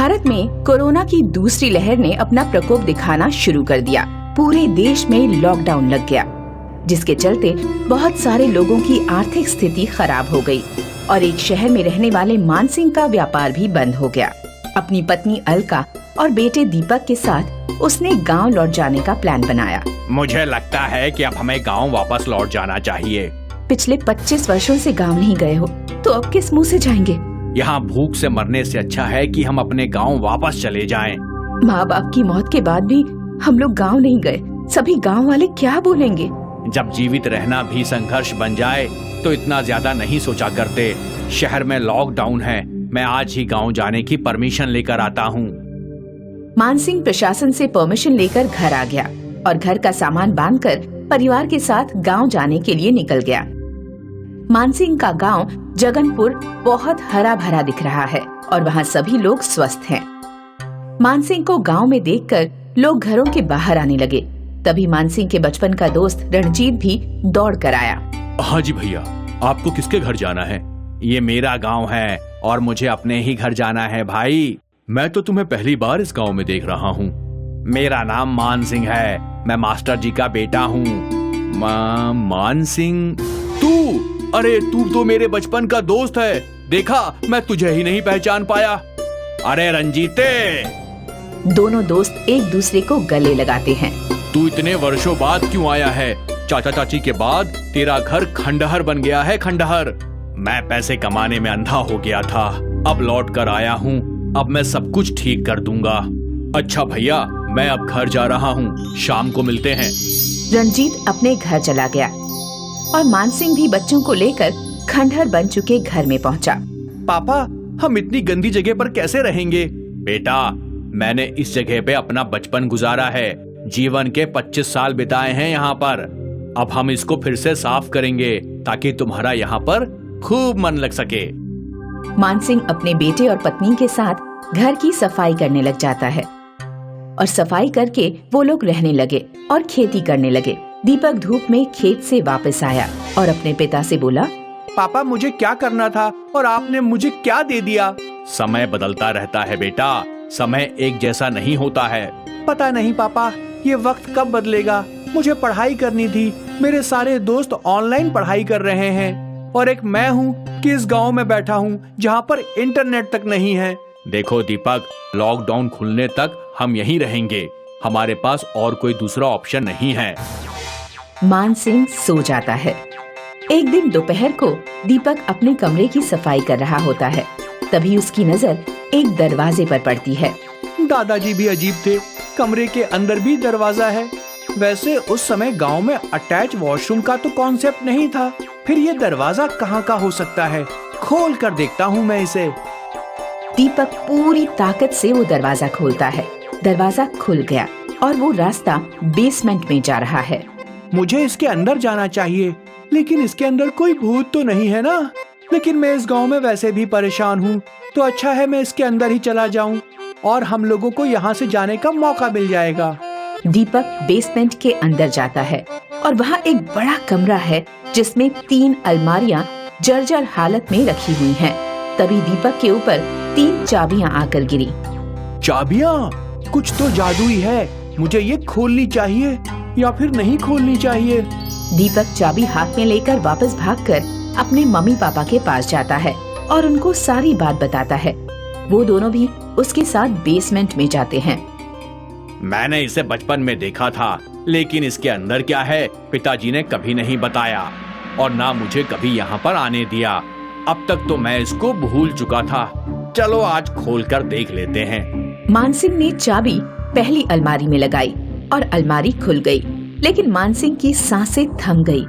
भारत में कोरोना की दूसरी लहर ने अपना प्रकोप दिखाना शुरू कर दिया। पूरे देश में लॉकडाउन लग गया, जिसके चलते बहुत सारे लोगों की आर्थिक स्थिति खराब हो गई और एक शहर में रहने वाले मान सिंह का व्यापार भी बंद हो गया। अपनी पत्नी अलका और बेटे दीपक के साथ उसने गांव लौट जाने का प्लान बनाया। मुझे लगता है कि अब हमें गांव वापस लौट जाना चाहिए। पिछले 25 वर्षों से गांव नहीं गए हो तो अब किस मुंह से जाएंगे? यहाँ भूख से मरने से अच्छा है कि हम अपने गांव वापस चले जाएं। माँ बाप की मौत के बाद भी हम लोग गांव नहीं गए, सभी गांव वाले क्या बोलेंगे? जब जीवित रहना भी संघर्ष बन जाए तो इतना ज्यादा नहीं सोचा करते। शहर में लॉकडाउन है, मैं आज ही गांव जाने की परमिशन लेकर आता हूँ। मान सिंह प्रशासन से परमिशन लेकर घर आ गया और घर का सामान बांधकर परिवार के साथ गांव जाने के लिए निकल गया। मान सिंह का गांव जगनपुर बहुत हरा भरा दिख रहा है और वहाँ सभी लोग स्वस्थ हैं। मान सिंह को गांव में देखकर लोग घरों के बाहर आने लगे। तभी मान सिंह के बचपन का दोस्त रणजीत भी दौड़ कर आया। हाँ जी भैया, आपको किसके घर जाना है? ये मेरा गांव है और मुझे अपने ही घर जाना है भाई। मैं तो तुम्हें पहली बार इस गांव में देख रहा हूँ। मेरा नाम मान सिंह है, मैं मास्टर जी का बेटा हूँ। मान सिंह? तू? अरे तू तो मेरे बचपन का दोस्त है, देखा मैं तुझे ही नहीं पहचान पाया। अरे रंजीते! दोनों दोस्त एक दूसरे को गले लगाते हैं। तू इतने वर्षों बाद क्यों आया है? चाचा चाची के बाद तेरा घर खंडहर बन गया है, खंडहर। मैं पैसे कमाने में अंधा हो गया था, अब लौट कर आया हूँ। अब मैं सब कुछ ठीक कर दूंगा। अच्छा भैया, मैं अब घर जा रहा हूँ, शाम को मिलते हैं। रणजीत अपने घर चला गया और मान सिंह भी बच्चों को लेकर खंडहर बन चुके घर में पहुंचा। पापा, हम इतनी गंदी जगह पर कैसे रहेंगे? बेटा, मैंने इस जगह पे अपना बचपन गुजारा है, जीवन के 25 साल बिताए हैं यहाँ पर। अब हम इसको फिर से साफ करेंगे ताकि तुम्हारा यहाँ पर खूब मन लग सके। मान सिंह अपने बेटे और पत्नी के साथ घर की सफाई करने लग जाता है और सफाई करके वो लोग रहने लगे और खेती करने लगे। दीपक धूप में खेत से वापस आया और अपने पिता से बोला, पापा, मुझे क्या करना था और आपने मुझे क्या दे दिया? समय बदलता रहता है बेटा, समय एक जैसा नहीं होता है। पता नहीं पापा, ये वक्त कब बदलेगा। मुझे पढ़ाई करनी थी, मेरे सारे दोस्त ऑनलाइन पढ़ाई कर रहे हैं और एक मैं हूँ कि इस गांव में बैठा हूँ जहाँ पर इंटरनेट तक नहीं है। देखो दीपक, लॉकडाउन खुलने तक हम यहीं रहेंगे, हमारे पास और कोई दूसरा ऑप्शन नहीं है। मान सिंह सो जाता है। एक दिन दोपहर को दीपक अपने कमरे की सफाई कर रहा होता है। तभी उसकी नजर एक दरवाजे पर पड़ती है। दादाजी भी अजीब थे, कमरे के अंदर भी दरवाजा है। वैसे उस समय गांव में अटैच वॉशरूम का तो कॉन्सेप्ट नहीं था, फिर ये दरवाजा कहाँ का हो सकता है? खोल कर देखता हूँ मैं इसे। दीपक पूरी ताकत से वो दरवाजा खोलता है। दरवाजा खुल गया और वो रास्ता बेसमेंट में जा रहा है। मुझे इसके अंदर जाना चाहिए, लेकिन इसके अंदर कोई भूत तो नहीं है ना? लेकिन मैं इस गांव में वैसे भी परेशान हूँ, तो अच्छा है मैं इसके अंदर ही चला जाऊं और हम लोगों को यहाँ से जाने का मौका मिल जाएगा। दीपक बेसमेंट के अंदर जाता है और वहाँ एक बड़ा कमरा है जिसमें 3 अलमारियाँ जर्जर हालत में रखी हुई हैं। तभी दीपक के ऊपर 3 चाबियाँ आकर गिरी। चाबियाँ? कुछ तो जादुई है, मुझे ये खोलनी चाहिए या फिर नहीं खोलनी चाहिए। दीपक चाबी हाथ में लेकर वापस भागकर अपने मम्मी पापा के पास जाता है और उनको सारी बात बताता है। वो दोनों भी उसके साथ बेसमेंट में जाते हैं। मैंने इसे बचपन में देखा था, लेकिन इसके अंदर क्या है पिताजी ने कभी नहीं बताया और ना मुझे कभी यहाँ पर आने दिया। अब तक तो मैं इसको भूल चुका था। चलो आज खोल कर देख लेते हैं। मान सिंह ने चाबी पहली अलमारी में लगाई और अलमारी खुल गई, लेकिन मान सिंह की सांसें थम गई।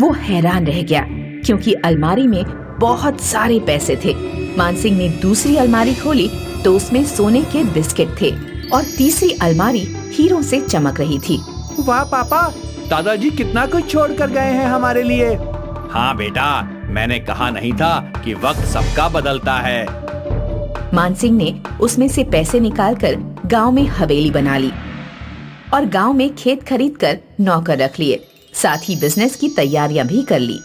वो हैरान रह गया क्योंकि अलमारी में बहुत सारे पैसे थे। मान सिंह ने दूसरी अलमारी खोली तो उसमें सोने के बिस्किट थे और तीसरी अलमारी हीरों से चमक रही थी। वाह पापा, दादाजी कितना कुछ छोड़ कर गए हैं हमारे लिए। हाँ बेटा, मैंने कहा नहीं था कि वक्त सबका बदलता है। मान सिंह ने उसमें से पैसे निकालकर गांव में हवेली बना ली और गांव में खेत खरीदकर नौकर रख लिए, साथ ही बिजनेस की तैयारियां भी कर ली।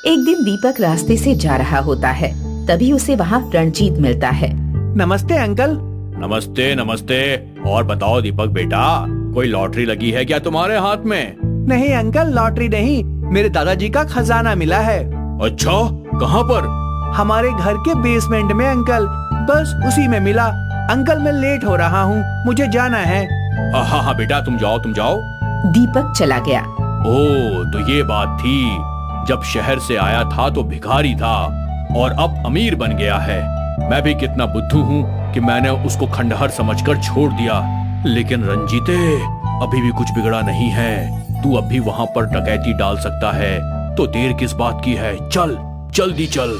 एक दिन दीपक रास्ते से जा रहा होता है, तभी उसे वहाँ रणजीत मिलता है। नमस्ते अंकल। नमस्ते नमस्ते। और बताओ दीपक बेटा, कोई लॉटरी लगी है क्या तुम्हारे हाथ में? नहीं अंकल, लॉटरी नहीं, मेरे दादाजी का खजाना मिला है। अच्छा, कहाँ पर? हमारे घर के बेसमेंट में अंकल, बस उसी में मिला। अंकल मैं लेट हो रहा हूँ, मुझे जाना है। हाँ हाँ बेटा, तुम जाओ। दीपक चला गया। ओह, तो ये बात थी। जब शहर से आया था तो भिखारी था और अब अमीर बन गया है। मैं भी कितना बुद्धू हूँ कि मैंने उसको खंडहर समझकर छोड़ दिया। लेकिन रंजीते, अभी भी कुछ बिगड़ा नहीं है। तू अब भी वहाँ पर डकैती डाल सकता है, तो देर किस बात की है? चल, जल्दी चल।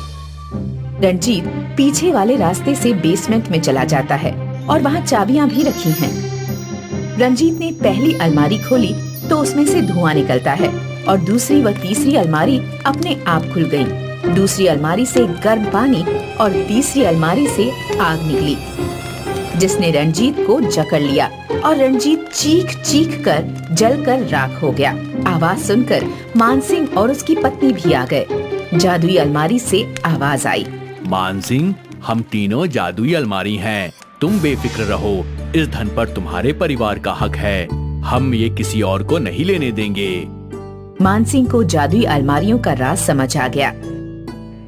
रंजीत पीछे वाले रास्ते से बेसमेंट में चला जाता है और वहाँ चाबियां भी रखी हैं। रंजीत ने पहली अलमारी खोली तो उसमें से धुआं निकलता है और दूसरी व तीसरी अलमारी अपने आप खुल गईं। दूसरी अलमारी से गर्म पानी और तीसरी अलमारी से आग निकली, जिसने रंजीत को जकड़ लिया और रंजीत चीख चीख कर जलकर राख हो गया। आवाज सुनकर मानसिंह और उसकी पत्नी भी आ गए। जादुई अलमारी से आवाज आई, मानसिंह, हम तीनों जादुई अलमारी हैं। तुम बेफिक्र रहो, इस धन पर तुम्हारे परिवार का हक है। हम ये किसी और को नहीं लेने देंगे। मानसिंह को जादुई अलमारियों का राज समझ आ गया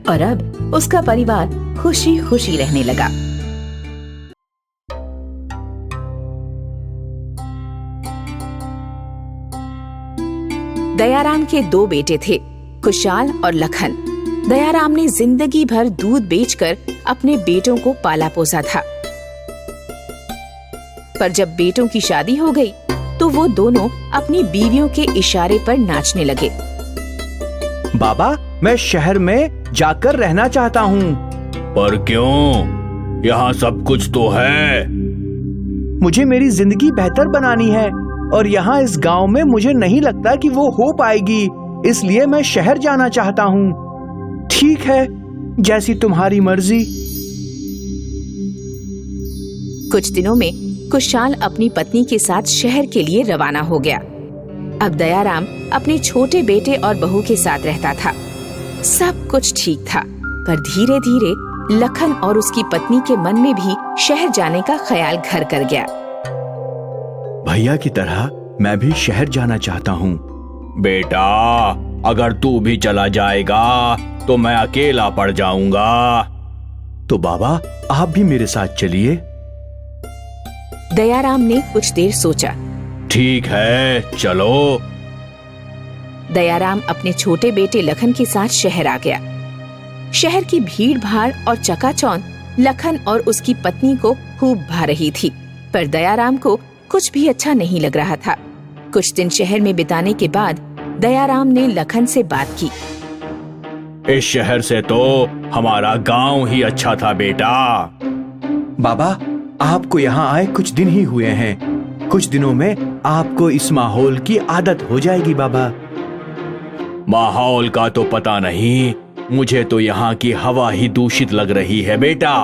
और अब उसका परिवार खुशी खुशी रहने लगा। दयाराम के 2 बेटे थे, खुशहाल और लखन। दयाराम ने जिंदगी भर दूध बेचकर अपने बेटों को पाला पोसा था, पर जब बेटों की शादी हो गई तो वो दोनों अपनी बीवियों के इशारे पर नाचने लगे। बाबा, मैं शहर में जाकर रहना चाहता हूँ। पर क्यों? यहाँ सब कुछ तो है। मुझे मेरी जिंदगी बेहतर बनानी है और यहाँ इस गांव में मुझे नहीं लगता कि वो हो पाएगी, इसलिए मैं शहर जाना चाहता हूँ। ठीक है, जैसी तुम्हारी मर्जी। कुछ दिनों में खुशहाल अपनी पत्नी के साथ शहर के लिए रवाना हो गया। अब दयाराम अपने छोटे बेटे और बहू के साथ रहता था। सब कुछ ठीक था, पर धीरे धीरे लखन और उसकी पत्नी के मन में भी शहर जाने का ख्याल घर कर गया। भैया की तरह मैं भी शहर जाना चाहता हूँ। बेटा, अगर तू भी चला जाएगा तो मैं अकेला पड़ जाऊंगा। तो बाबा, आप भी मेरे साथ चलिए। दयाराम ने कुछ देर सोचा। ठीक है, चलो। दयाराम अपने छोटे बेटे लखन के साथ शहर आ गया। शहर की भीड़ भाड़ और चकाचौंध लखन और उसकी पत्नी को खूब भा रही थी, पर दयाराम को कुछ भी अच्छा नहीं लग रहा था। कुछ दिन शहर में बिताने के बाद दयाराम ने लखन से बात की। इस शहर से तो हमारा गांव ही अच्छा था बेटा। बाबा, आपको यहाँ आए कुछ दिन ही हुए हैं। कुछ दिनों में आपको इस माहौल की आदत हो जाएगी बाबा। माहौल का तो पता नहीं, मुझे तो यहाँ की हवा ही दूषित लग रही है बेटा।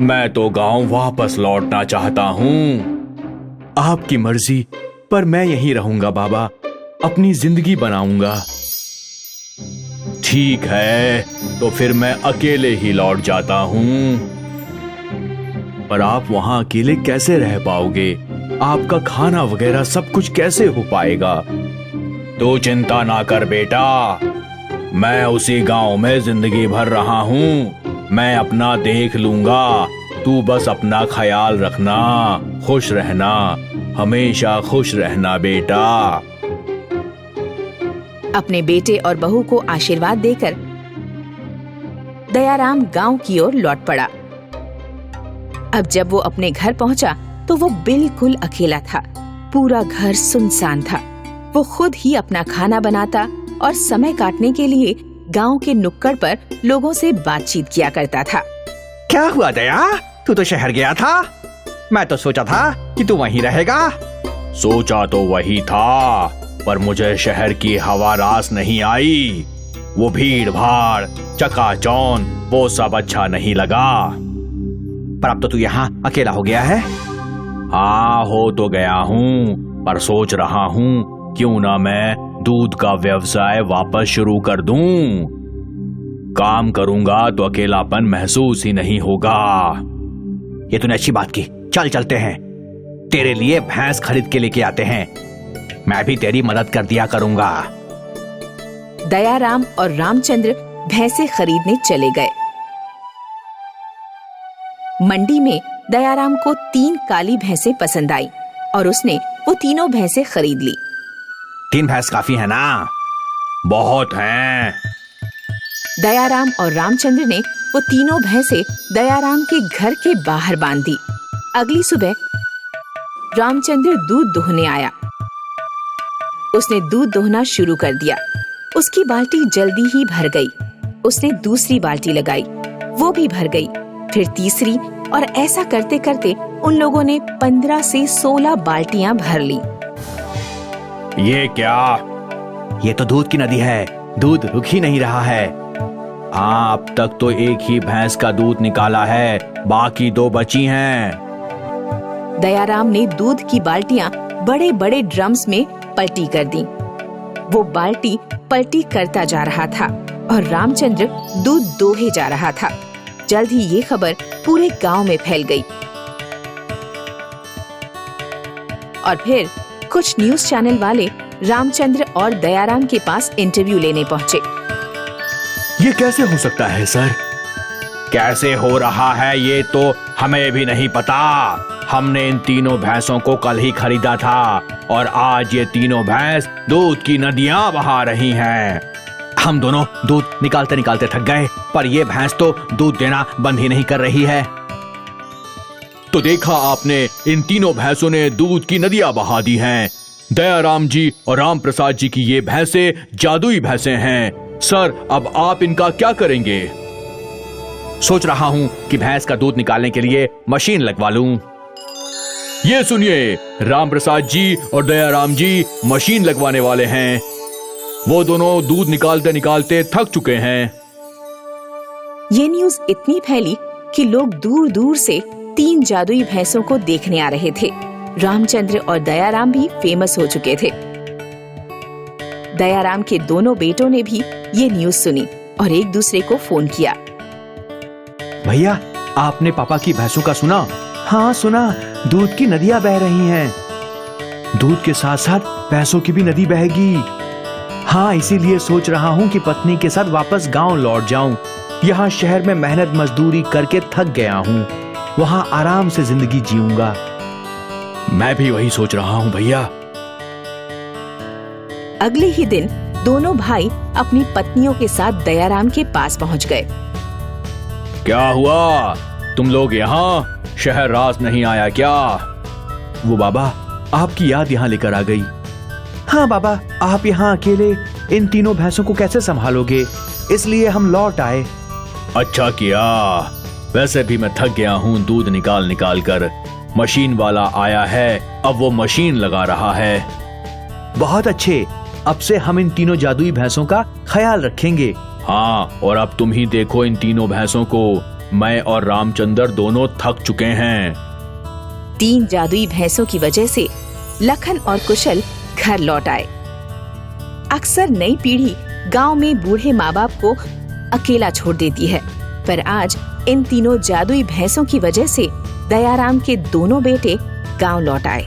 मैं तो गांव वापस लौटना चाहता हूँ। आपकी मर्जी, पर मैं यहीं रहूंगा बाबा, अपनी जिंदगी बनाऊंगा। ठीक है, तो फिर मैं अकेले ही लौट जाता हूँ। पर आप वहाँ अकेले कैसे रह पाओगे? आपका खाना वगैरह सब कुछ कैसे हो पाएगा? तू चिंता ना कर बेटा, मैं उसी गांव में जिंदगी भर रहा हूँ। मैं अपना देख लूंगा। तू बस अपना ख्याल रखना, खुश रहना, हमेशा खुश रहना बेटा। अपने बेटे और बहू को आशीर्वाद देकर दयाराम गांव की ओर लौट पड़ा। अब जब वो अपने घर पहुंचा तो वो बिल्कुल अकेला था। पूरा घर सुनसान था। वो खुद ही अपना खाना बनाता और समय काटने के लिए गांव के नुक्कड़ पर लोगों से बातचीत किया करता था। क्या हुआ दया, तू तो शहर गया था? मैं तो सोचा था कि तू वहीं रहेगा। सोचा तो वही था, पर मुझे शहर की हवा रास नहीं आई। वो भीड़ भाड़, चकाचौंध, वो सब अच्छा नहीं लगा। पर अब तो तू यहाँ अकेला हो गया है। हाँ, हो तो गया हूँ, पर सोच रहा हूँ क्यों ना मैं दूध का व्यवसाय वापस शुरू कर दूं। काम करूंगा तो अकेलापन महसूस ही नहीं होगा। ये तूने अच्छी बात की। चल चलते हैं, तेरे लिए भैंस खरीद के लेके आते हैं। मैं भी तेरी मदद कर दिया करूंगा। दयाराम और रामचंद्र भैंसे खरीदने चले गए। मंडी में दयाराम को 3 काली भैंसे पसंद आई और उसने वो तीनों भैंसे खरीद ली। 3 भैंस काफी है ना? बहुत हैं। दयाराम और रामचंद्र ने वो तीनों भैंसे दयाराम के घर के बाहर बांध दी। अगली सुबह रामचंद्र दूध दोहने आया। उसने दूध दोहना शुरू कर दिया। उसकी बाल्टी जल्दी ही भर गई। उसने दूसरी बाल्टी लगाई, वो भी भर गई, फिर तीसरी, और ऐसा करते करते उन लोगों ने 15 से 16 बाल्टियां भर ली। ये क्या? ये तो दूध की नदी है, दूध रुक ही नहीं रहा है। हाँ, अब तक तो एक ही भैंस का दूध निकाला है, बाकी 2 बची हैं। दयाराम ने दूध की बाल्टियां बड़े बड़े ड्रम्स में पलटी कर दी। वो बाल्टी पलटी करता जा रहा था और रामचंद्र दूध दोहे जा रहा था। जल्द ही ये खबर पूरे गांव में फैल गई और फिर कुछ न्यूज चैनल वाले रामचंद्र और दयाराम के पास इंटरव्यू लेने पहुंचे। ये कैसे हो सकता है सर? कैसे हो रहा है ये तो हमें भी नहीं पता। हमने इन तीनों भैंसों को कल ही खरीदा था और आज ये तीनों भैंस दूध की नदियां बहा रही हैं। हम दोनों दूध निकालते निकालते थक गए, पर ये भैंस तो दूध देना बंद ही नहीं कर रही है। तो देखा आपने, इन तीनों भैंसों ने दूध की नदियां बहा दी हैं। दयाराम जी और राम प्रसाद जी की ये भैंसे जादुई भैंसे हैं। सर, अब आप इनका क्या करेंगे? सोच रहा हूं कि भैंस का दूध निकालने के लिए मशीन लगवा लूं। ये सुनिए, राम प्रसाद जी और दयाराम जी मशीन लगवाने वाले हैं। वो दोनों दूध निकालते निकालते थक चुके हैं। ये न्यूज इतनी फैली कि लोग दूर दूर से 3 जादुई भैंसों को देखने आ रहे थे। रामचंद्र और दयाराम भी फेमस हो चुके थे। दयाराम के दोनों बेटों ने भी ये न्यूज सुनी और एक दूसरे को फोन किया। भैया, आपने पापा की भैंसों का सुना? हाँ सुना, दूध की नदियां बह रही हैं। दूध के साथ साथ भैंसों की भी नदी बहेगी। हाँ, इसीलिए सोच रहा हूँ कि पत्नी के साथ वापस गांव लौट जाऊं। यहाँ शहर में मेहनत मजदूरी करके थक गया हूँ, वहाँ आराम से जिंदगी जीऊंगा। मैं भी वही सोच रहा हूँ भैया। अगले ही दिन दोनों भाई अपनी पत्नियों के साथ दयाराम के पास पहुँच गए। क्या हुआ, तुम लोग यहाँ? शहर रास नहीं आया क्या? वो बाबा, आपकी याद यहाँ लेकर आ गई। हाँ बाबा, आप यहाँ अकेले इन तीनों भैंसों को कैसे संभालोगे, इसलिए हम लौट आए। अच्छा किया, वैसे भी मैं थक गया हूँ दूध निकाल निकाल कर। मशीन वाला आया है, अब वो मशीन लगा रहा है। बहुत अच्छे, अब से हम इन तीनों जादुई भैंसों का ख्याल रखेंगे। हाँ, और अब तुम ही देखो इन तीनों भैंसों को। मैं और रामचंद्र दोनों थक चुके हैं। 3 जादुई भैंसों की वजह से लखन और कुशल घर लौट आए। अक्सर नई पीढ़ी गांव में बूढ़े माँ बाप को अकेला छोड़ देती है, पर आज इन तीनों जादुई भैंसों की वजह से दयाराम के दोनों बेटे गांव लौट आए।